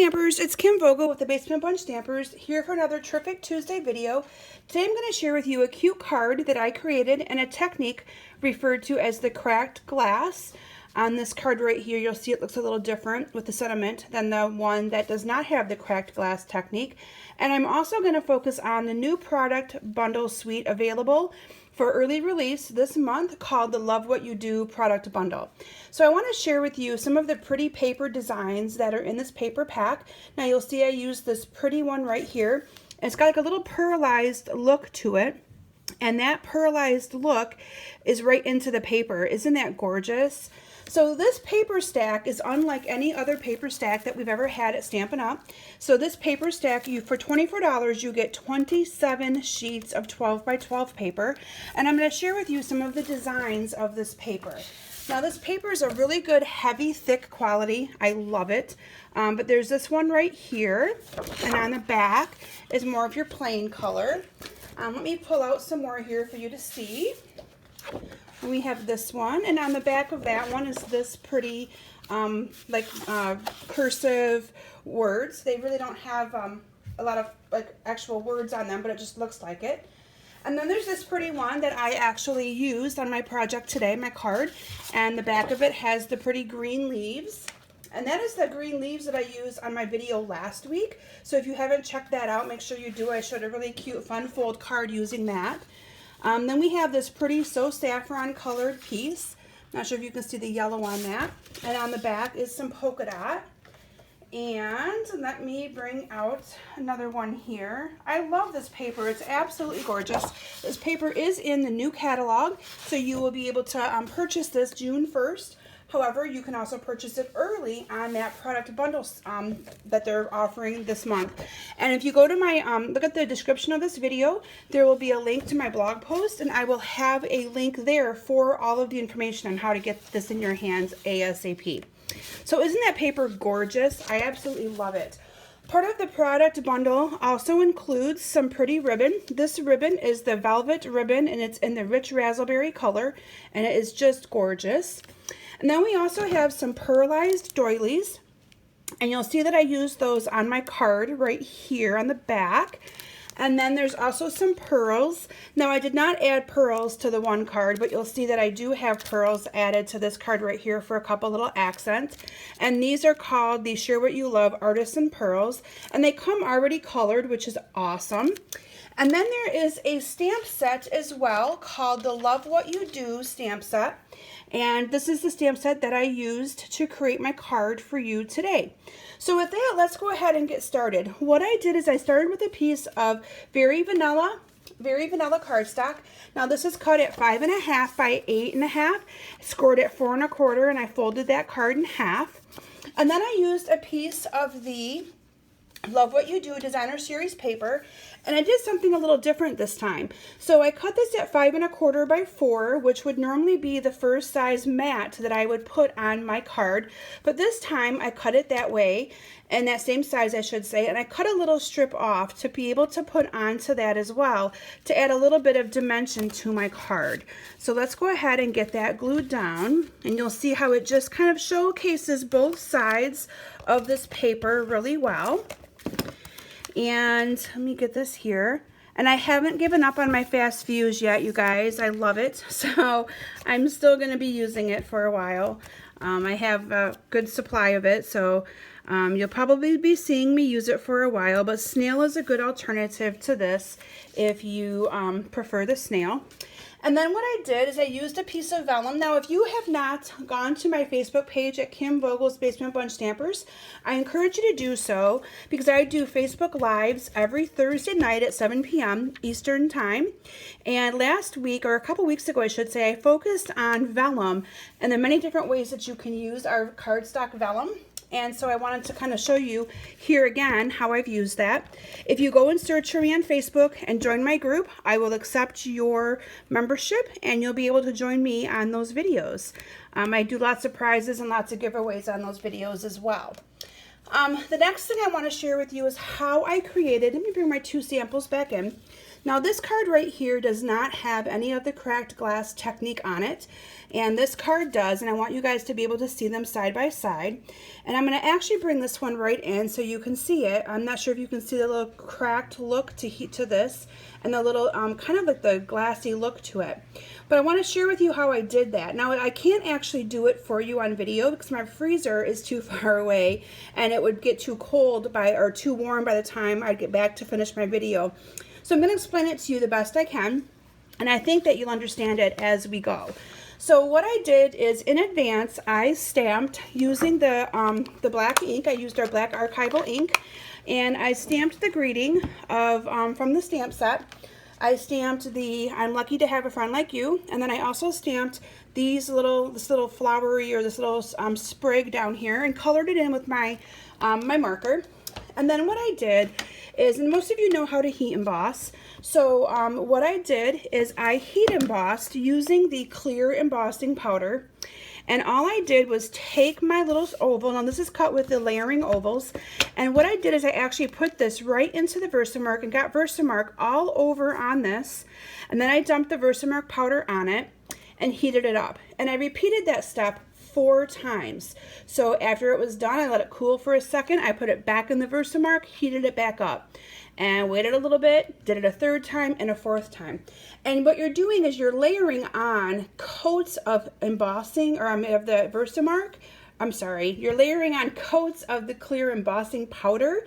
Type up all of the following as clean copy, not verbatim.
Stampers, it's Kim Vogel with the Basement Bunch Stampers here for another terrific Tuesday video. Today I'm going to share with you a cute card that I created and a technique referred to as the cracked glass. On this card right here, you'll see it looks a little different with the sentiment than the one that does not have the cracked glass technique. And I'm also going to focus on the new product bundle suite available for early release this month called the Love What You Do product bundle. So I want to share with you some of the pretty paper designs that are in this paper pack. Now you'll see I use this pretty one right here. It's got like a little pearlized look to it. And that pearlized look is right into the paper. Isn't that gorgeous? So this paper stack is unlike any other paper stack that we've ever had at Stampin' Up. So this paper stack, for $24, you get 27 sheets of 12 by 12 paper. And I'm going to share with you some of the designs of this paper. Now this paper is a really good, heavy, thick quality. I love it. But there's this one right here. And on the back is more of your plain color. Let me pull out some more here for you to see. We have this one, and on the back of that one is this pretty cursive words. They really don't have a lot of actual words on them, but it just looks like it. And then there's this pretty one that I actually used on my project today, my card, and the back of it has the pretty green leaves. And that is the green leaves that I used on my video last week. So if you haven't checked that out, make sure you do. I showed a really cute fun fold card using that. Then we have this pretty So Saffron colored piece. Not sure if you can see the yellow on that. And on the back is some polka dot. And let me bring out another one here. I love this paper. It's absolutely gorgeous. This paper is in the new catalog, so you will be able to purchase this June 1st. However, you can also purchase it early on that product bundle that they're offering this month. And if you go to my, look at the description of this video, there will be a link to my blog post, and I will have a link there for all of the information on how to get this in your hands ASAP. So isn't that paper gorgeous? I absolutely love it. Part of the product bundle also includes some pretty ribbon. This ribbon is the velvet ribbon, and it's in the rich raspberry color, and it is just gorgeous. And then we also have some pearlized doilies, and you'll see that I used those on my card right here on the back. And then there's also some pearls. Now I did not add pearls to the one card, but you'll see that I do have pearls added to this card right here for a couple little accents. And these are called the Share What You Love Artisan Pearls, and they come already colored, which is awesome. And then there is a stamp set as well called the Love What You Do stamp set. And this is the stamp set that I used to create my card for you today. So with that, let's go ahead and get started. What I did is I started with a piece of very vanilla cardstock. Now this is cut at 5.5 by 8.5, scored at 4 1/4, and I folded that card in half. And then I used a piece of the Love What You Do Designer Series paper, and I did something a little different this time. So I cut this at 5 1/4 by 4, which would normally be the first size mat that I would put on my card. But this time I cut it that way, and that same size I should say, and I cut a little strip off to be able to put onto that as well to add a little bit of dimension to my card. So let's go ahead and get that glued down, and you'll see how it just kind of showcases both sides of this paper really well. And let me get this here. And I haven't given up on my fast fuse yet, you guys. I love it. So I'm still going to be using it for a while. I have a good supply of it, so you'll probably be seeing me use it for a while. But snail is a good alternative to this if you prefer the snail. And then what I did is I used a piece of vellum. Now, if you have not gone to my Facebook page at Kim Vogel's Basement Bunch Stampers, I encourage you to do so because I do Facebook Lives every Thursday night at 7 p.m. Eastern Time. And last week, or a couple weeks ago, I should say, I focused on vellum and the many different ways that you can use our cardstock vellum. And so I wanted to kind of show you here again how I've used that. If you go and search for me on Facebook and join my group, I will accept your membership and you'll be able to join me on those videos. I do lots of prizes and lots of giveaways on those videos as well. The next thing I want to share with you is how I created, let me bring my two samples back in. Now this card right here does not have any of the cracked glass technique on it, and this card does, and I want you guys to be able to see them side by side. And I'm going to actually bring this one right in so you can see it. I'm not sure if you can see the little cracked look to this, and the little kind of like the glassy look to it. But I want to share with you how I did that. Now I can't actually do it for you on video because my freezer is too far away and it would get too cold or too warm by the time I'd get back to finish my video. So I'm going to explain it to you the best I can, and I think that you'll understand it as we go. So what I did is, in advance, I stamped using the black ink. I used our black archival ink, and I stamped the greeting of from the stamp set. I stamped the "I'm lucky to have a friend like you," and then I also stamped this little flowery, or this little sprig down here, and colored it in with my my marker. And then what I did is, and most of you know how to heat emboss, so what I did is I heat embossed using the clear embossing powder. And all I did was take my little oval, now this is cut with the layering ovals, and what I did is I actually put this right into the Versamark and got Versamark all over on this, and then I dumped the Versamark powder on it and heated it up. And I repeated that step 4 times. So after it was done, I let it cool for a second. I put it back in the Versamark, heated it back up, and waited a little bit, did it a 3rd time and a 4th time. And what you're doing is you're layering on coats of embossing, or of the Versamark. I'm sorry, you're layering on coats of the clear embossing powder.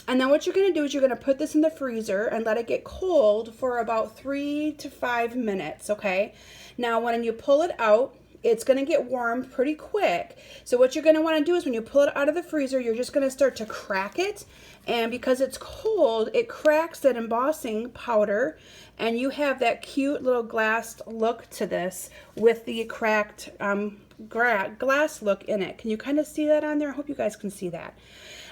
And then what you're going to do is you're going to put this in the freezer and let it get cold for about 3 to 5 minutes, okay? Now when you pull it out, it's going to get warm pretty quick. So what you're going to want to do is, when you pull it out of the freezer, you're just going to start to crack it. And because it's cold, it cracks that embossing powder, and you have that cute little glassed look to this with the cracked glass look in it. Can you kind of see that on there? I hope you guys can see that.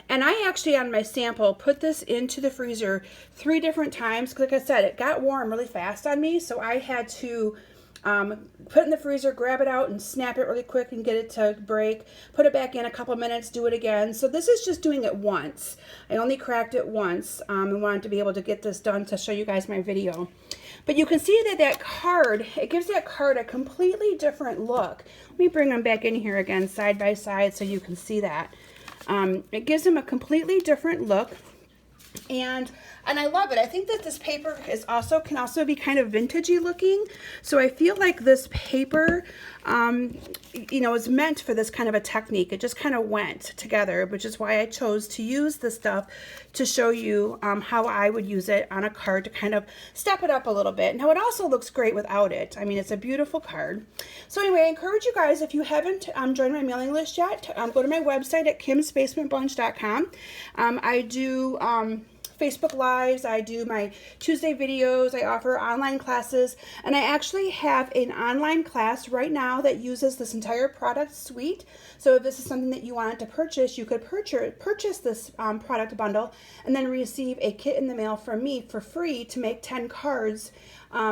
And I actually, on my sample, put this into the freezer 3 different times, because like I said, it got warm really fast on me, so I had to put it in the freezer, grab it out, and snap it really quick and get it to break. Put it back in a couple minutes, do it again. So this is just doing it once. I only cracked it once and wanted to be able to get this done to show you guys my video. But you can see that that card, it gives that card a completely different look. Let me bring them back in here again, side by side, so you can see that. It gives them a completely different look. And I love it. I think that this paper can also be kind of vintagey looking. So I feel like this paper, you know, is meant for this kind of a technique. It just kind of went together, which is why I chose to use this stuff to show you how I would use it on a card to kind of step it up a little bit. Now it also looks great without it. I mean, it's a beautiful card. So anyway, I encourage you guys, if you haven't joined my mailing list yet, go to my website at kimsbasementbunch.com. I do Facebook Lives, I do my Tuesday videos, I offer online classes, and I actually have an online class right now that uses this entire product suite. So if this is something that you wanted to purchase, you could purchase this product bundle and then receive a kit in the mail from me for free to make 10 cards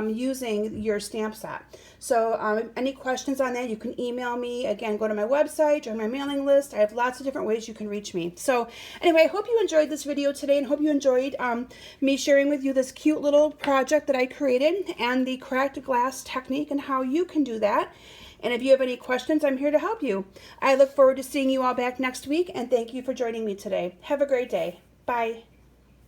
using your stamp set. So any questions on that, you can email me. Again, go to my website, join my mailing list. I have lots of different ways you can reach me. So anyway, I hope you enjoyed this video today, and hope you enjoyed me sharing with you this cute little project that I created and the cracked glass technique and how you can do that. And if you have any questions, I'm here to help you. I look forward to seeing you all back next week, and thank you for joining me today. Have a great day. Bye.